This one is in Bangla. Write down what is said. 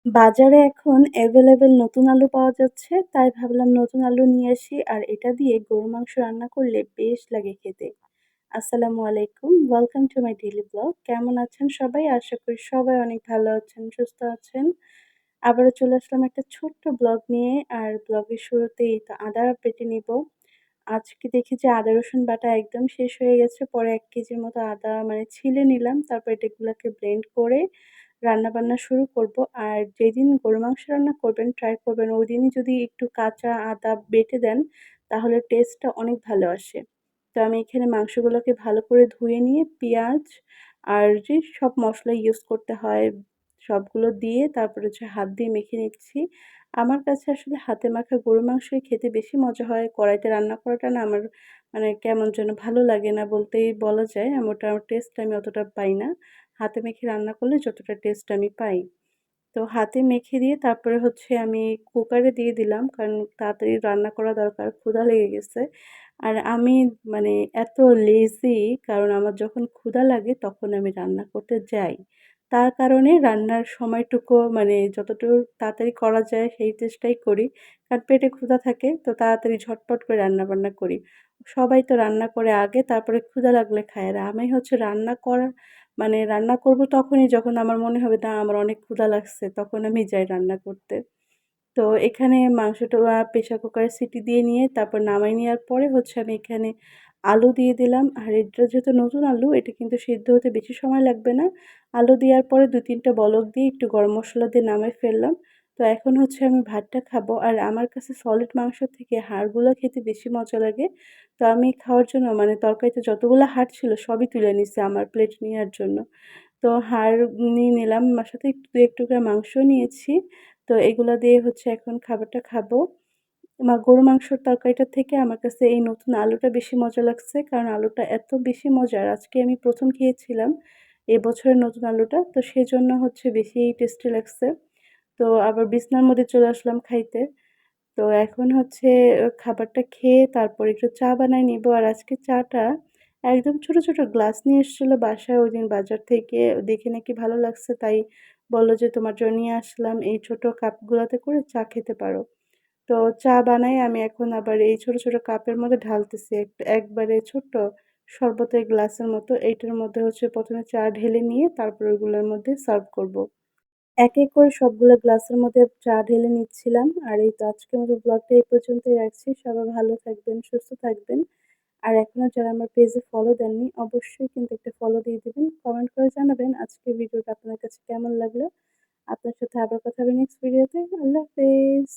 বাজারে এখন এভেলেবেল নতুন আলু পাওয়া যাচ্ছে, তাই ভাবলাম নতুন আলু নিয়ে আসি আর এটা দিয়ে গরুর মাংস রান্না করলে বেশ লাগে খেতে। আসসালামু আলাইকুম, welcome to my daily blog. কেমন আছেন সবাই? আশা করি সবাই অনেক ভালো আছেন, সুস্থ আছেন। আবারও চলে আসলাম একটা ছোট্ট ব্লগ নিয়ে আর ব্লগের শুরুতেই তো আদা বেটে নিব। আজকে দেখি যে আদা রসুন বাটা একদম শেষ হয়ে গেছে। পরে ১ কেজির মতো আদা মানে ছিলে নিলাম। তারপর এগুলাকে ব্লেন্ড করে রান্নাবান্না শুরু করব। আর যেদিন গরুর মাংস রান্না করবেন ট্রাই করবেন ওইদিনই যদি একটু কাঁচা আদা বেটে দেন তাহলে টেস্টটা অনেক ভালো আসে। তো আমি এখানে মাংসগুলোকে ভালো করে ধুয়ে নিয়ে পেঁয়াজ আর যে সব মসলা ইউজ করতে হয় সবগুলো দিয়ে তারপরে হচ্ছে হাত দিয়ে মেখে নিচ্ছি। আমার কাছে আসলে হাতে মাখা গরুর মাংসই খেতে বেশি মজা হয়। কড়াইতে রান্না করাটা না আমার মানে কেমন যেন ভালো লাগে না বলতেই বলা যায়। ওটার টেস্ট আমি অতটা পাই না। হাতে মেখে রান্না করলে যতটা টেস্ট আমি পাই। তো হাতে মেখে দিয়ে তারপরে হচ্ছে আমি কুকারে দিয়ে দিলাম। কারণ তাড়াতাড়ি রান্না করা দরকার। ক্ষুধা লেগে গেছে। আর আমি মানে এত লেজি কারণ আমার যখন ক্ষুধা লাগে তখন আমি রান্না করতে যাই। তার কারণে রান্নার সময়টুকু মানে যতটুকু তাড়াতাড়ি করা যায় সেই চেষ্টাই করি। কারণ পেটে ক্ষুধা থাকে তো তাড়াতাড়ি ঝটপট করে রান্নাবান্না করি। সবাই তো রান্না করে আগে তারপরে ক্ষুধা লাগলে খায়। আর আমি হচ্ছে রান্না করা মানে রান্না করব তখনই যখন আমার মনে হবে না আমার অনেক ক্ষুধা লাগছে তখন আমি যাই রান্না করতে। তো এখানে মাংসটা প্রেশার কুকারে সিটি দিয়ে নিয়ে তারপর নামায় নেওয়ার পরে হচ্ছে আমি এখানে আলু দিয়ে দিলাম। আর এটা যেহেতু নতুন আলু এটা কিন্তু সিদ্ধ হতে বেশি সময় লাগবে না। আলু দেওয়ার পরে ২-৩ টা বলক দিয়ে একটু গরম মসলা দিয়ে নামায় ফেললাম। তো এখন হচ্ছে আমি ভাতটা খাবো। আর আমার কাছে সলিড মাংস থেকে হাড়গুলো খেতে বেশি মজা লাগে। তো আমি খাওয়ার জন্য মানে তরকারিতে যতগুলা হাড় ছিল সবই তুলে নিছি আমার প্লেটে নেওয়ার জন্য। তো হাড় নিয়ে নিলাম, আমার সাথে একটু ২-১ টুকরা মাংসও নিয়েছি। তো এগুলা দিয়ে হচ্ছে এখন খাবারটা খাবো। গরুর মাংসর তরকারিটা থেকে আমার কাছে এই নতুন আলুটা বেশি মজা লাগছে। কারণ আলুটা এত বেশি মজার, আজকে আমি ১ম খেয়েছিলাম এবছরের নতুন আলুটা। তো সেজন্য হচ্ছে বেশি টেস্টি লাগছে। তো আবার বিছানার মধ্যে চলে আসলাম খাইতে। তো এখন হচ্ছে খাবারটা খেয়ে তারপর একটু চা বানায় নিবো। আর আজকে চাটা একদম ছোট, ছোট গ্লাস নিয়ে এসেছিল বাসায় ওইদিন বাজার থেকে। দেখে নাকি ভালো লাগছে তাই বলল যে, "তোমার জন্য নিয়ে আসলাম। এই ছোট কাপগুলাতে করে চা খেতে পারো।" তো চা বানাই আমি এখন আবার এই ছোট, ছোট কাপের মধ্যে ঢালতেছি। একবারে ছোট্ট শরবতের গ্লাসের মতো। এইটার মধ্যে হচ্ছে ১ম এ চা ঢেলে নিয়ে তারপর ওগুলোর মধ্যে সার্ভ করব। এক, এক করে সবগুলো গ্লাসের মধ্যে চা ঢেলে নিচ্ছিলাম। আর এই তো আজকের মতো ব্লগটা এই পর্যন্তই রাখছি। সবাই ভালো থাকবেন, সুস্থ থাকবেন। আর এখনো যারা আমার পেজে ফলো দেননি অবশ্যই কিন্তু একটা ফলো দিয়ে দিবেন। কমেন্ট করে জানাবেন আজকের ভিডিওটা আপনার কাছে কেমন লাগলো। আপনার সাথে আবার কথা হবে নেক্সট ভিডিওতে। আল্লাহ হাফেজ।